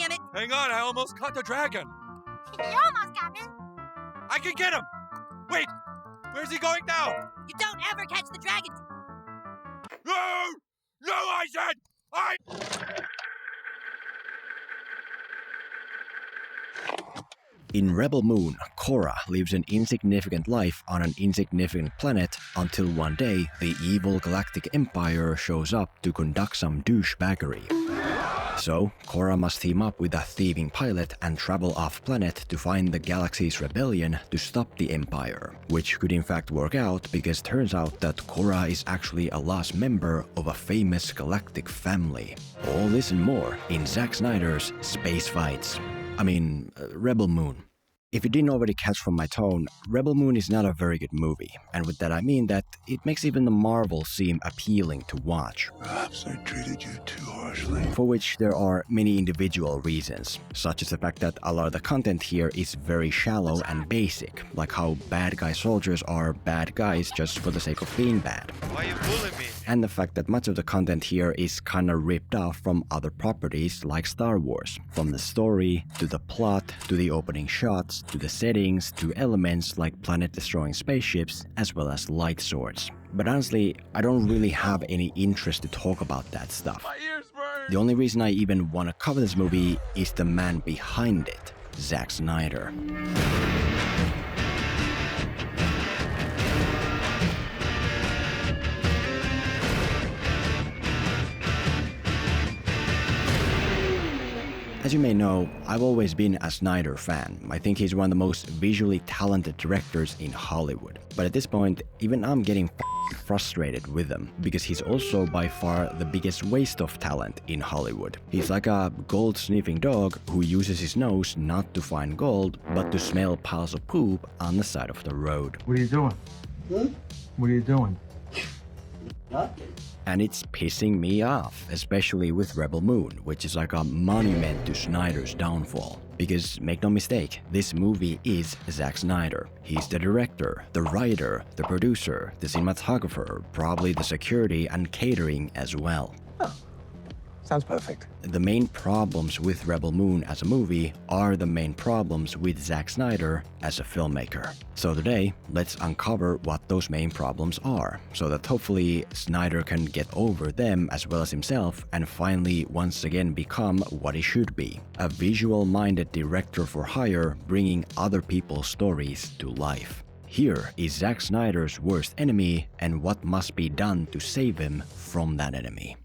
damn it! Hang on, I almost caught the dragon. You almost got me. I can get him. Wait, where's he going now? You don't ever catch the dragons. No! No, I said! In Rebel Moon, Kora lives an insignificant life on an insignificant planet until one day the evil Galactic Empire shows up to conduct some douchebaggery. So, Kora must team up with a thieving pilot and travel off-planet to find the galaxy's rebellion to stop the Empire, which could in fact work out because turns out that Kora is actually a lost member of a famous galactic family. All this and more in Zack Snyder's Space Fights. Rebel Moon. If you didn't already catch from my tone, Rebel Moon is not a very good movie, and with that I mean that it makes even the Marvel seem appealing to watch. Perhaps I treated you too harshly. For which there are many individual reasons, such as the fact that a lot of the content here is very shallow and basic, like how bad guy soldiers are bad guys just for the sake of being bad. Why you bullying me? And the fact that much of the content here is kinda ripped off from other properties like Star Wars, from the story, to the plot, to the opening shots, to the settings, to elements like planet-destroying spaceships, as well as light swords. But honestly, I don't really have any interest to talk about that stuff. My ears burn! The only reason I even want to cover this movie is the man behind it, Zack Snyder. As you may know, I've always been a Snyder fan. I think he's one of the most visually talented directors in Hollywood. But at this point, even I'm getting frustrated with him, because he's also by far the biggest waste of talent in Hollywood. He's like a gold-sniffing dog who uses his nose not to find gold, but to smell piles of poop on the side of the road. What are you doing? What are you doing? And it's pissing me off, especially with Rebel Moon, which is like a monument to Snyder's downfall. Because make no mistake, this movie is Zack Snyder. He's the director, the writer, the producer, the cinematographer, probably the security and catering as well. Sounds perfect. The main problems with Rebel Moon as a movie are the main problems with Zack Snyder as a filmmaker. So today, let's uncover what those main problems are, so that hopefully Snyder can get over them as well as himself and finally once again become what he should be, a visual-minded director for hire bringing other people's stories to life. Here is Zack Snyder's worst enemy and what must be done to save him from that enemy.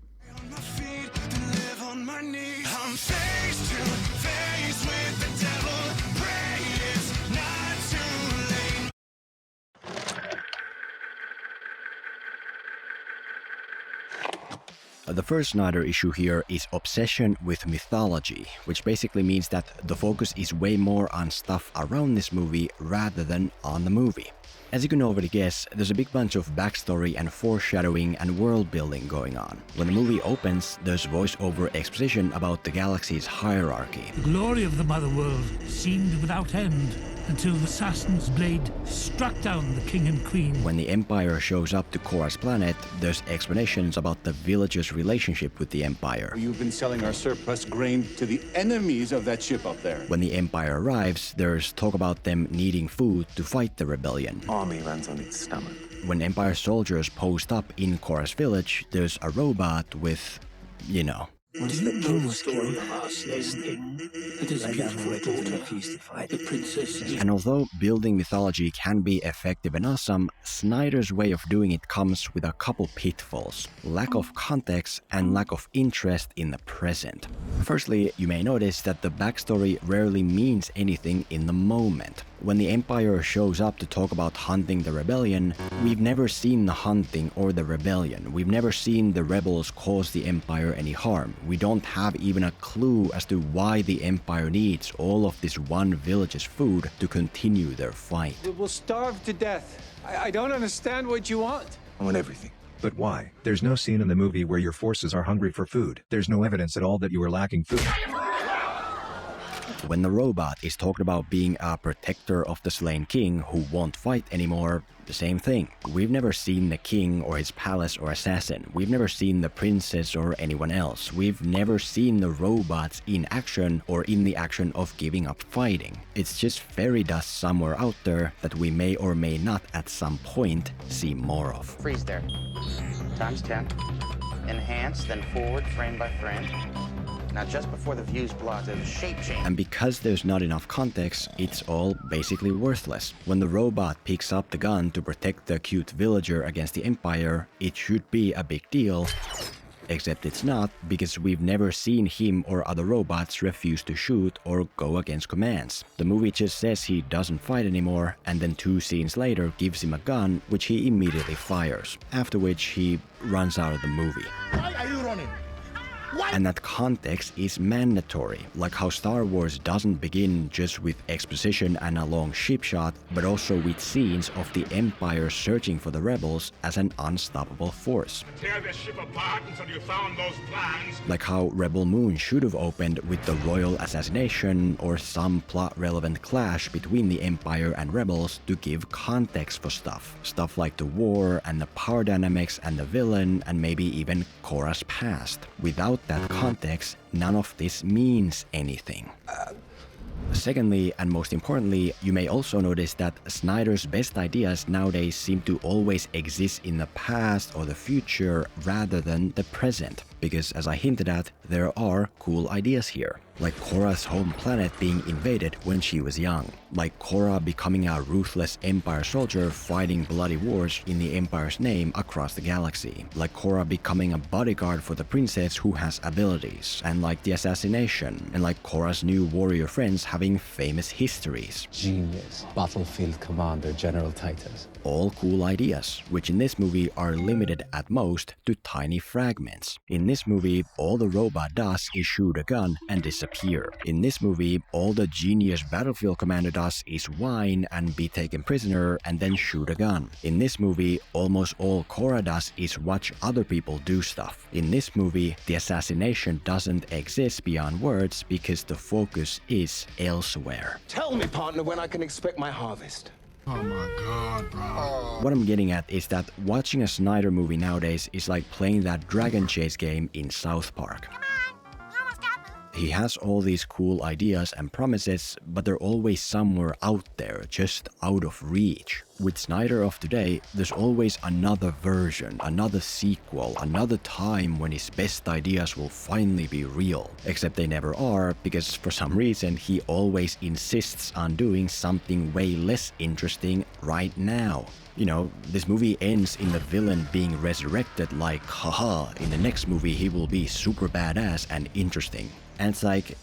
The first Snyder issue here is obsession with mythology, which basically means that the focus is way more on stuff around this movie rather than on the movie. As you can already guess, there's a big bunch of backstory and foreshadowing and world building going on. When the movie opens, there's voice-over exposition about the galaxy's hierarchy. The glory of the Motherworld seemed without end until the assassin's blade struck down the king and queen. When the Empire shows up to Kora's planet, there's explanations about the villagers' relationship with the Empire. You've been selling our surplus grain to the enemies of that ship up there. When the Empire arrives, there's talk about them needing food to fight the rebellion. Army runs on its stomach. When Empire soldiers post up in Kora's village, there's a robot with, you know. Once the king was killed, it is beautiful daughter refused to fight the princess. And although building mythology can be effective and awesome, Snyder's way of doing it comes with a couple pitfalls: lack of context and lack of interest in the present. Firstly, you may notice that the backstory rarely means anything in the moment. When the Empire shows up to talk about hunting the rebellion, we've never seen the hunting or the rebellion. We've never seen the rebels cause the Empire any harm. We don't have even a clue as to why the Empire needs all of this one village's food to continue their fight. We'll starve to death. I don't understand what you want. I want everything. But why? There's no scene in the movie where your forces are hungry for food. There's no evidence at all that you are lacking food. When the robot is talked about being a protector of the slain king who won't fight anymore, the same thing. We've never seen the king or his palace or assassin. We've never seen the princess or anyone else. We've never seen the robots in action or in the action of giving up fighting. It's just fairy dust somewhere out there that we may or may not at some point see more of. Freeze there. Times 10. Enhance, then forward frame by frame. Now just before the view's blocked, there's a shape change. And because there's not enough context, it's all basically worthless. When the robot picks up the gun to protect the cute villager against the Empire, it should be a big deal. Except it's not, because we've never seen him or other robots refuse to shoot or go against commands. The movie just says he doesn't fight anymore, and then 2 scenes later gives him a gun which he immediately fires, after which he runs out of the movie. Why are you running? And that context is mandatory, like how Star Wars doesn't begin just with exposition and a long ship shot, but also with scenes of the Empire searching for the rebels as an unstoppable force. Tear this ship apart until you found those plans. Like how Rebel Moon should have opened with the royal assassination or some plot-relevant clash between the Empire and rebels to give context for stuff. Stuff like the war and the power dynamics and the villain and maybe even Kora's past. Without that context, none of this means anything. Secondly, and most importantly, you may also notice that Snyder's best ideas nowadays seem to always exist in the past or the future rather than the present. Because as I hinted at, there are cool ideas here. Like Kora's home planet being invaded when she was young. Like Kora becoming a ruthless Empire soldier fighting bloody wars in the Empire's name across the galaxy. Like Kora becoming a bodyguard for the princess who has abilities. And like the assassination. And like Kora's new warrior friends having famous histories. Genius. Battlefield Commander General Titus. All cool ideas, which in this movie are limited at most to tiny fragments. In this movie, all the robot does is shoot a gun and disappear. In this movie, all the genius battlefield commander does is whine and be taken prisoner and then shoot a gun. In this movie, almost all Kora does is watch other people do stuff. In this movie, the assassination doesn't exist beyond words because the focus is elsewhere. Tell me, partner, when I can expect my harvest. Oh my God, bro. What I'm getting at is that watching a Snyder movie nowadays is like playing that dragon chase game in South Park. He has all these cool ideas and promises, but they're always somewhere out there, just out of reach. With Snyder of today, there's always another version, another sequel, another time when his best ideas will finally be real. Except they never are, because for some reason he always insists on doing something way less interesting right now. You know, this movie ends in the villain being resurrected like, haha, in the next movie he will be super badass and interesting. And it's like,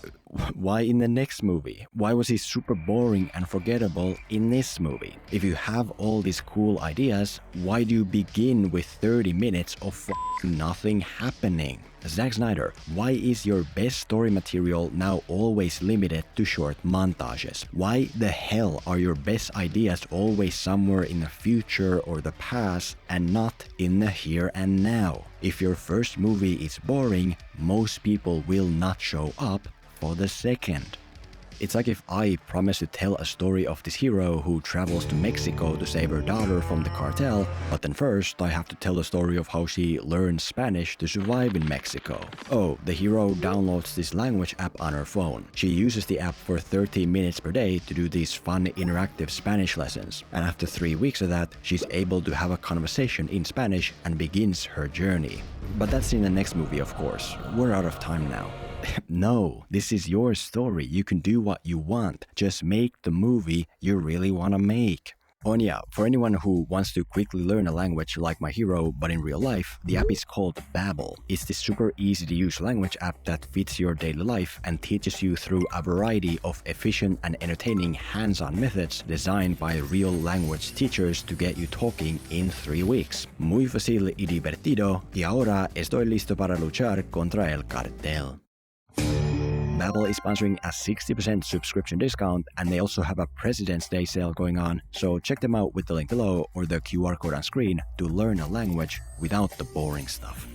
why in the next movie? Why was he super boring and forgettable in this movie? If you have all these cool ideas, why do you begin with 30 minutes of nothing happening? Zack Snyder, why is your best story material now always limited to short montages? Why the hell are your best ideas always somewhere in the future or the past and not in the here and now? If your first movie is boring, most people will not show up for the second. It's like if I promise to tell a story of this hero who travels to Mexico to save her daughter from the cartel, but then first I have to tell the story of how she learned Spanish to survive in Mexico. Oh, the hero downloads this language app on her phone. She uses the app for 30 minutes per day to do these fun interactive Spanish lessons. And after 3 weeks of that, she's able to have a conversation in Spanish and begins her journey. But that's in the next movie, of course. We're out of time now. No, this is your story. You can do what you want. Just make the movie you really want to make. Oh and yeah, for anyone who wants to quickly learn a language like my hero, but in real life, the app is called Babbel. It's this super easy to use language app that fits your daily life and teaches you through a variety of efficient and entertaining hands-on methods designed by real language teachers to get you talking in 3 weeks. Muy fácil y divertido, y ahora estoy listo para luchar contra el cartel. Babbel is sponsoring a 60% subscription discount, and they also have a President's Day sale going on, so check them out with the link below or the QR code on screen to learn a language without the boring stuff.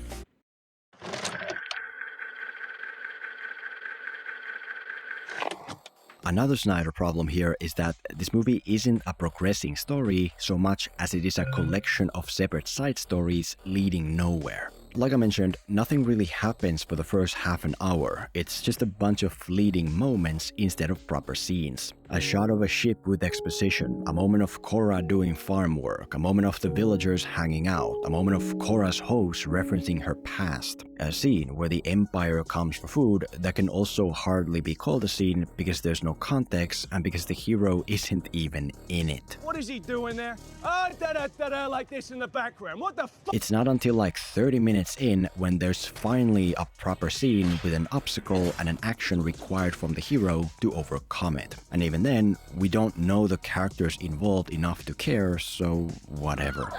Another Snyder problem here is that this movie isn't a progressing story so much as it is a collection of separate side stories leading nowhere. Like I mentioned, nothing really happens for the first half an hour. It's just a bunch of fleeting moments instead of proper scenes. A shot of a ship with exposition, a moment of Kora doing farm work, a moment of the villagers hanging out, a moment of Kora's host referencing her past. A scene where the Empire comes for food that can also hardly be called a scene because there's no context and because the hero isn't even in it. What is he doing there? Da-da-da-da, like this in the background. What the fuck? It's not until like 30 minutes in when there's finally a proper scene with an obstacle and an action required from the hero to overcome it. And even then, we don't know the characters involved enough to care, so whatever.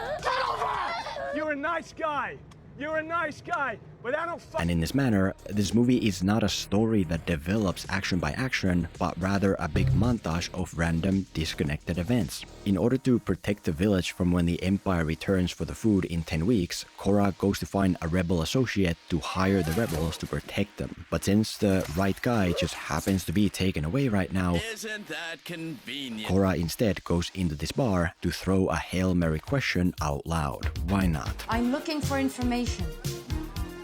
You're a nice guy. You're a nice guy, but I don't And in this manner, this movie is not a story that develops action by action, but rather a big montage of random, disconnected events. In order to protect the village from when the Empire returns for the food in 10 weeks, Kora goes to find a rebel associate to hire the rebels to protect them. But since the right guy just happens to be taken away right now, isn't that convenient? Kora instead goes into this bar to throw a Hail Mary question out loud. Why not? I'm looking for information.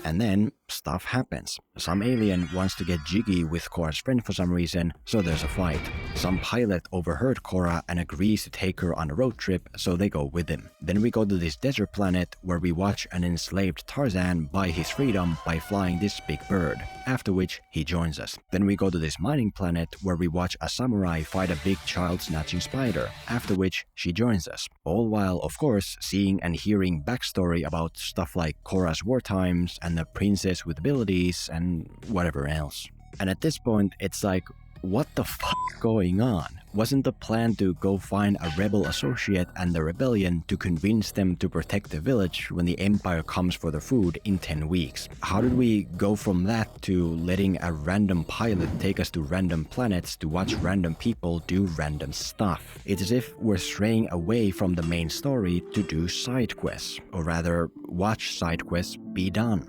And then, stuff happens. Some alien wants to get jiggy with Kora's friend for some reason, so there's a fight. Some pilot overheard Kora and agrees to take her on a road trip, so they go with him. Then we go to this desert planet where we watch an enslaved Tarzan buy his freedom by flying this big bird, after which he joins us. Then we go to this mining planet where we watch a samurai fight a big child-snatching spider, after which she joins us. All while, of course, seeing and hearing backstory about stuff like Kora's war times and the princess with abilities and whatever else. And at this point, it's like, what the fuck is going on? Wasn't the plan to go find a rebel associate and the rebellion to convince them to protect the village when the Empire comes for their food in 10 weeks? How did we go from that to letting a random pilot take us to random planets to watch random people do random stuff? It's as if we're straying away from the main story to do side quests, or rather, watch side quests be done.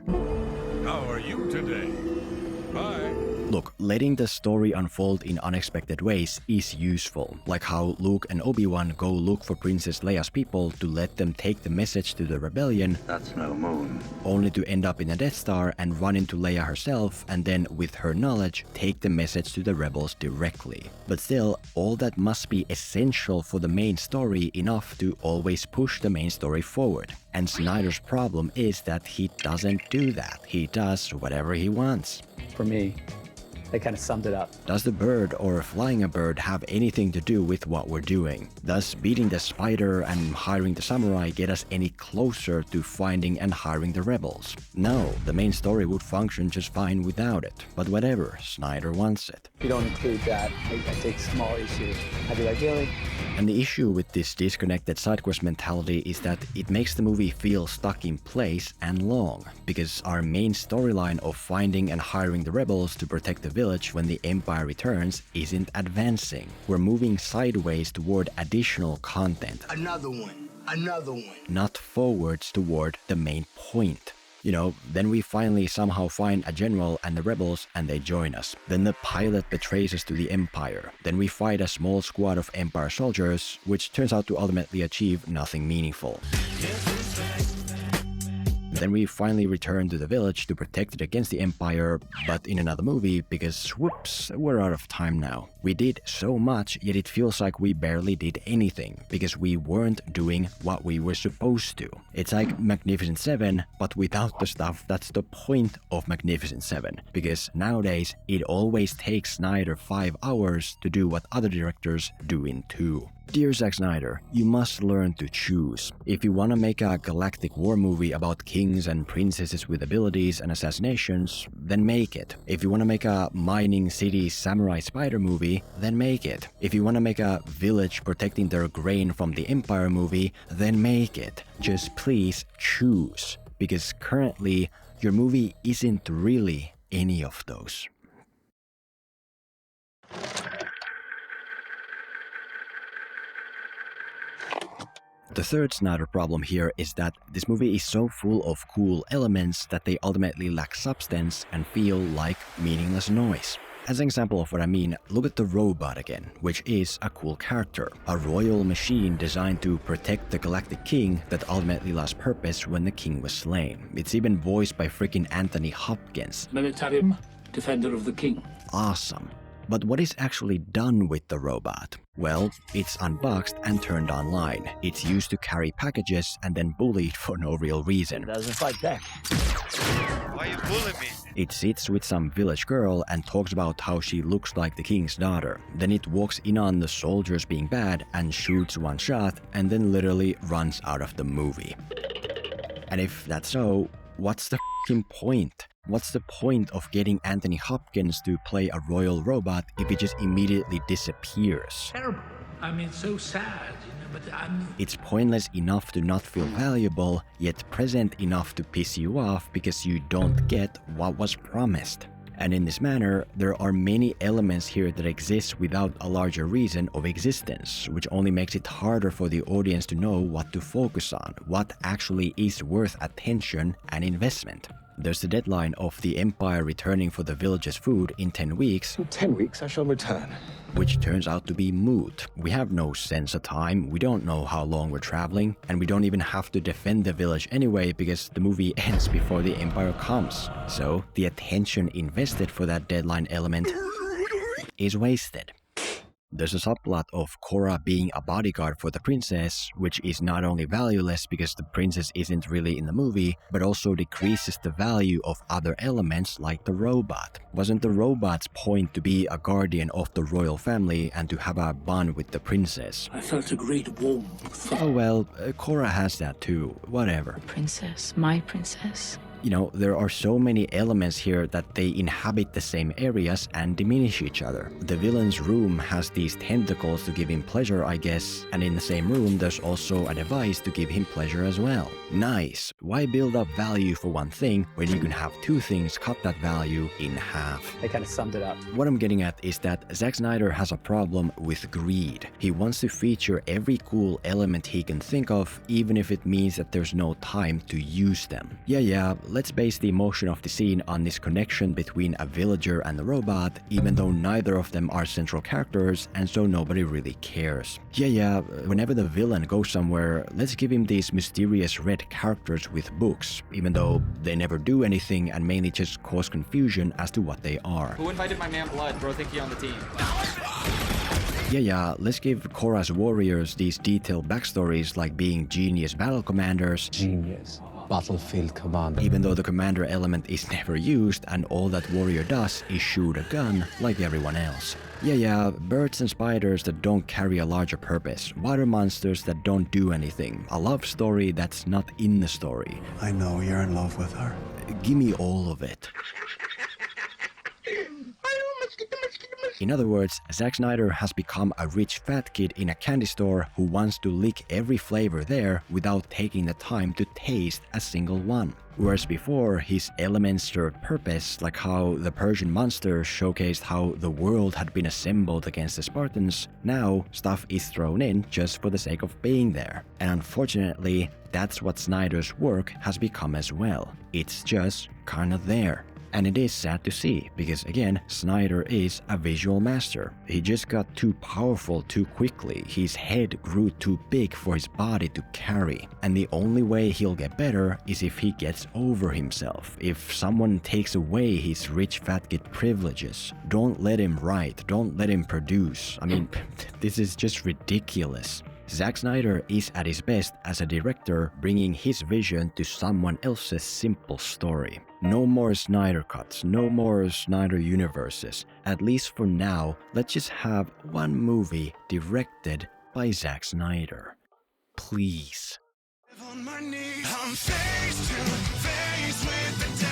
How are you today? Bye. Look, letting the story unfold in unexpected ways is useful, like how Luke and Obi-Wan go look for Princess Leia's people to let them take the message to the rebellion. That's no moon. Only to end up in a Death Star and run into Leia herself and then, with her knowledge, take the message to the rebels directly. But still, all that must be essential for the main story enough to always push the main story forward. And Snyder's problem is that he doesn't do that. He does whatever he wants. For me, they kind of summed it up. Does the bird or flying a bird have anything to do with what we're doing? Does beating the spider and hiring the samurai get us any closer to finding and hiring the rebels? No, the main story would function just fine without it. But whatever, Snyder wants it. If you don't include that, I take small issue. I'd be like, really? And the issue with this disconnected side quest mentality is that it makes the movie feel stuck in place and long, because our main storyline of finding and hiring the rebels to protect the village when the Empire returns isn't advancing. We're moving sideways toward additional content. Another one. Another one. Not forwards toward the main point. You know, then we finally somehow find a general and the rebels and they join us. Then the pilot betrays us to the Empire. Then we fight a small squad of Empire soldiers, which turns out to ultimately achieve nothing meaningful. Then we finally return to the village to protect it against the Empire, but in another movie, because whoops, we're out of time now. We did so much, yet it feels like we barely did anything, because we weren't doing what we were supposed to. It's like Magnificent Seven, but without the stuff that's the point of Magnificent Seven, because nowadays it always takes Snyder 5 hours to do what other directors do in 2. Dear Zack Snyder, you must learn to choose. If you want to make a galactic war movie about kings and princesses with abilities and assassinations, then make it. If you want to make a mining city samurai spider movie, then make it. If you want to make a village protecting their grain from the Empire movie, then make it. Just please choose. Because currently, your movie isn't really any of those. The third Snyder problem here is that this movie is so full of cool elements that they ultimately lack substance and feel like meaningless noise. As an example of what I mean, look at the robot again, which is a cool character. A royal machine designed to protect the galactic king that ultimately lost purpose when the king was slain. It's even voiced by freaking Anthony Hopkins. Militarim, defender of the king. Awesome. But what is actually done with the robot? Well, it's unboxed and turned online. It's used to carry packages and then bullied for no real reason. Doesn't fight back. Why you bullying me? It sits with some village girl and talks about how she looks like the king's daughter. Then it walks in on the soldiers being bad and shoots one shot and then literally runs out of the movie. And if that's so, what's the f***ing point? What's the point of getting Anthony Hopkins to play a royal robot if he just immediately disappears? Terrible. I mean, so sad, but It's pointless enough to not feel valuable, yet present enough to piss you off because you don't get what was promised. And in this manner, there are many elements here that exist without a larger reason of existence, which only makes it harder for the audience to know what to focus on, what actually is worth attention and investment. There's the deadline of the Empire returning for the village's food in 10 weeks. In 10 weeks, I shall return. Which turns out to be moot. We have no sense of time, we don't know how long we're traveling, and we don't even have to defend the village anyway because the movie ends before the Empire comes. So, the attention invested for that deadline element is wasted. There's a subplot of Kora being a bodyguard for the princess, which is not only valueless because the princess isn't really in the movie, but also decreases the value of other elements like the robot. Wasn't the robot's point to be a guardian of the royal family and to have a bond with the princess? I felt a great warmth. Oh well, Kora has that too, whatever. Princess, my princess. You know, there are so many elements here that they inhabit the same areas and diminish each other. The villain's room has these tentacles to give him pleasure, I guess, and in the same room there's also a device to give him pleasure as well. Nice. Why build up value for one thing when you can have two things cut that value in half? They kind of summed it up. What I'm getting at is that Zack Snyder has a problem with greed. He wants to feature every cool element he can think of, even if it means that there's no time to use them. Yeah, let's base the emotion of the scene on this connection between a villager and the robot, even though neither of them are central characters, and so nobody really cares. Yeah, whenever the villain goes somewhere, let's give him these mysterious red characters with books, even though they never do anything and mainly just cause confusion as to what they are. Who invited my man Blood? Bro, think he on the team. Yeah, let's give Kora's warriors these detailed backstories like being genius battle commanders. Genius. Battlefield commander. Even though the commander element is never used and all that warrior does is shoot a gun like everyone else. Yeah, birds and spiders that don't carry a larger purpose, water monsters that don't do anything, a love story that's not in the story. I know you're in love with her. Gimme all of it. In other words, Zack Snyder has become a rich fat kid in a candy store who wants to lick every flavor there without taking the time to taste a single one. Whereas before, his elements served purpose, like how the Persian monster showcased how the world had been assembled against the Spartans, now stuff is thrown in just for the sake of being there. And unfortunately, that's what Snyder's work has become as well. It's just kinda there. And it is sad to see, because again, Snyder is a visual master. He just got too powerful too quickly. His head grew too big for his body to carry. And the only way he'll get better is if he gets over himself. If someone takes away his rich fat kid privileges. Don't let him write, don't let him produce. I mean, this is just ridiculous. Zack Snyder is at his best as a director, bringing his vision to someone else's simple story. No more Snyder cuts, no more Snyder universes. At least for now, let's just have one movie directed by Zack Snyder. Please. I'm face to face with the